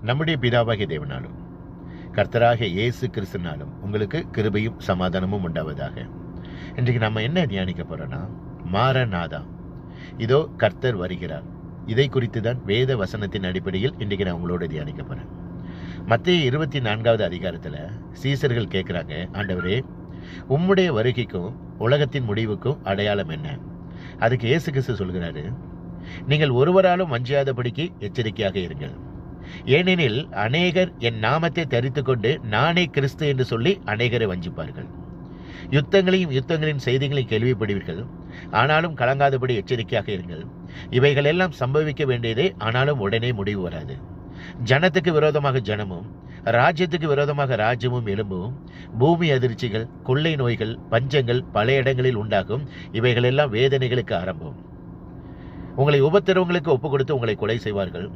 நம்முடைய பிதாவாகிய தேவனாலும் கர்த்தராகிய இயேசு கிறிஸ்துனாலும் உங்களுக்கு கிருபையும் சமாதானமும் உண்டாவதாக. இன்றைக்கு நம்ம என்ன தியானிக்க போறோம்னா, மாரநாதா, இதோ கர்த்தர் வருகிறார். இதை குறித்து தான் வேத வசனத்தின் அடிப்படையில் இன்றைக்கு நான் உங்களோட தியானிக்க போறேன். மத்தேயு 24வது அதிகாரத்தில் சீசர்கள் கேட்குறாங்க, ஆண்டவரே, உம்முடைய வருகைக்கும் உலகத்தின் முடிவுக்கும் அடையாளம் என்ன? அதுக்கு இயேசு கிறிஸ்து சொல்கிறாரு, நீங்கள் ஒருவராலும் வஞ்சியாதபடிக்கு எச்சரிக்கையாக இருங்கள். ஏனெனில் அநேகர் என் நாமத்தை தரித்து கொண்டு நானே கிறிஸ்து என்று சொல்லி அநேகரை வஞ்சிப்பார்கள். யுத்தங்களின் செய்திகளையும் கேள்விப்படுவீர்கள், ஆனாலும் கலங்காதபடி எச்சரிக்கையாக இருங்கள். இவைகள் எல்லாம் சம்பவிக்க வேண்டியதே, ஆனாலும் உடனே முடிவு வராது. ஜனத்துக்கு விரோதமாக ஜனமும் ராஜ்யத்துக்கு விரோதமாக ராஜ்யமும் எழும்பும். பூமி அதிர்ச்சிகள், கொள்ளை நோய்கள், பஞ்சங்கள் பல இடங்களில் உண்டாகும். இவைகள் எல்லாம் வேதனைகளுக்கு ஆரம்பம். உங்களை உபத்திரவங்களுக்கு ஒப்பு கொடுத்து உங்களை கொலை செய்வார்கள்.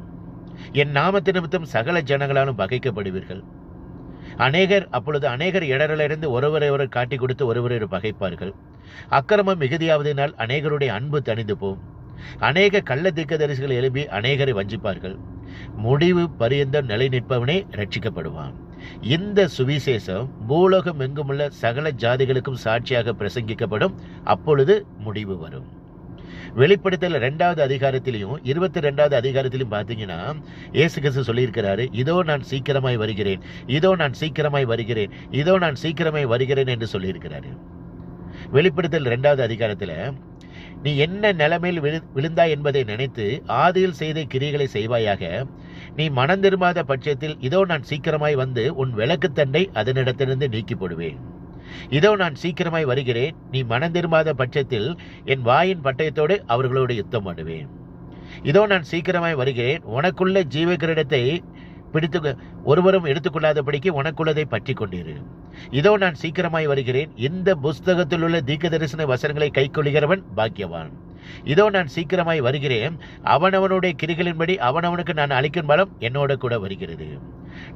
என் நாமத்து நிமித்தம் சகல ஜனங்களாலும் பகைக்கப்படுவீர்கள். அப்பொழுது அநேகர் இடரிலிருந்து ஒருவரை காட்டிக் கொடுத்து ஒருவரை பகைப்பார்கள். அக்கிரமம் மிகுதியாவதினால் அநேகருடைய அன்பு தணிந்து போம். அநேக கள்ள தீர்க்கதரிசிகள் எழுப்பி அநேகரை வஞ்சிப்பார்கள். முடிவு பரியந்தம் நிலை நிற்பவனே ரட்சிக்கப்படுவான். இந்த சுவிசேஷம் பூலோகம் எங்குமுள்ள சகல ஜாதிகளுக்கும் சாட்சியாக பிரசங்கிக்கப்படும். அப்பொழுது முடிவு வரும். வெளிப்படுத்தல் 2வது அதிகாரத்திலையும் 22வது அதிகாரத்திலையும் பார்த்தீங்கன்னா, இயேசு கிறிஸ்து சொல்லியிருக்கிறாரு, இதோ நான் சீக்கிரமாய் வருகிறேன், இதோ நான் சீக்கிரமாய் வருகிறேன், இதோ நான் சீக்கிரமாய் வருகிறேன் என்று சொல்லியிருக்கிறாரு. வெளிப்படுத்தல் 2வது அதிகாரத்தில், நீ என்ன நிலைமையில் விழுந்தாய் என்பதை நினைத்து ஆதியில் செய்த கிரியைகளை செய்வாயாக. நீ மனம் திரும்பாத பட்சத்தில் இதோ நான் சீக்கிரமாய் வந்து உன் விளக்குத்தண்டை அதனிடத்திலிருந்து நீக்கி போடுவேன். இதோ நான் சீக்கிரமாய் வருகிறேன். நீ மனம் திரும்பாத பட்சத்தில் என் வாயின் பட்டயத்தோடு அவர்களோடு யுத்தம் பண்ணுவேன். இதோ நான் சீக்கிரமாய் வருகிறேன். உனக்குள்ள ஜீவகிரீடத்தை பிடித்து ஒருவரும் எடுத்துக்கொள்ளாதபடிக்கு உனக்குள்ளதை பற்றி கொண்டிரு. இதோ நான் சீக்கிரமாய் வருகிறேன். இந்த புஸ்தகத்தில் உள்ள தீர்க்க தரிசன வசனங்களை கைக்கொள்கிறவன் பாக்கியவான். இதோ நான் சீக்கிரமாய் வருகிறேன். அவனவனுடைய கிரிகளின்படி அவனவனுக்கு நான் அளிக்கும் பலம் என்னோட கூட வருகிறது.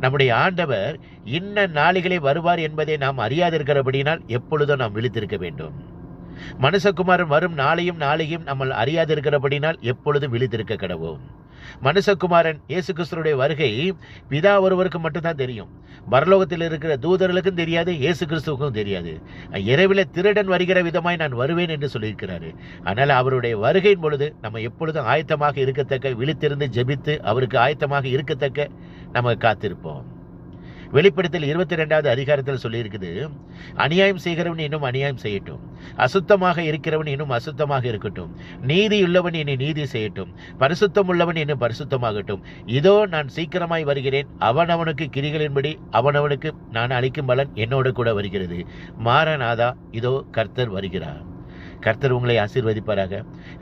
நம்முடைய ஆண்டவர் இன்ன நாளிகளே வருவார் என்பதை நாம் அறியாதிருக்கிறபடினால் எப்பொழுதும் நாம் விழித்திருக்க வேண்டும். மனுஷகுமாரன் வரும் நாளையும் நம்ம அறியாதிருக்கிறபடினால் எப்பொழுதும் விழித்திருக்க கடவோம். மனுஷகுமாரன் இயேசு கிறிஸ்துடைய வருகை பிதா ஒருவருக்கு மட்டும்தான் தெரியும். பரலோகத்தில் இருக்கிற தூதர்களுக்கும் தெரியாது, இயேசு கிறிஸ்துவுக்கும் தெரியாது. இரவில திருடன் வருகிற விதமாய் நான் வருவேன் என்று சொல்லியிருக்கிறாரு. அதனால அவருடைய வருகையின் பொழுது நம்ம எப்பொழுதும் ஆயத்தமாக இருக்கத்தக்க, விழித்திருந்து ஜெபித்து அவருக்கு ஆயத்தமாக இருக்கத்தக்க நம்ம காத்திருப்போம். வெளிப்படுத்தல் 22வது அதிகாரத்தில் சொல்லியிருக்குது, அநியாயம் செய்கிறவன் இன்னும் அநியாயம் செய்யட்டும், அசுத்தமாக இருக்கிறவன் இன்னும் அசுத்தமாக இருக்கட்டும், நீதியுள்ளவன் இனி நீதி செய்யட்டும், பரிசுத்தம் உள்ளவன் இன்னும் பரிசுத்தமாகட்டும். இதோ நான் சீக்கிரமாய் வருகிறேன். அவனவனுக்கு கிரிகளின்படி அவனவனுக்கு நான் அளிக்கும் பலன் என்னோட கூட வருகிறது. மாரநாதா, இதோ கர்த்தர் வருகிறார். கர்த்தர் உங்களை ஆசீர்வதிப்பாராக.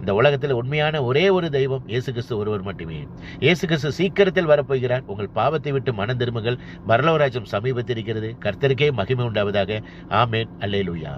இந்த உலகத்தில் உண்மையான ஒரே ஒரு தெய்வம் இயேசு கிறிஸ்து ஒருவர் மட்டுமே. இயேசு கிறிஸ்து சீக்கிரத்தில் வரப்போகிறார். உங்கள் பாவத்தை விட்டு மனம் திரும்புங்கள். பரலோக ராஜ்யம் சமீபத்தில் இருக்கிறது. கர்த்தருக்கே மகிமை உண்டாவதாக. ஆமென். அல்லேலூயா.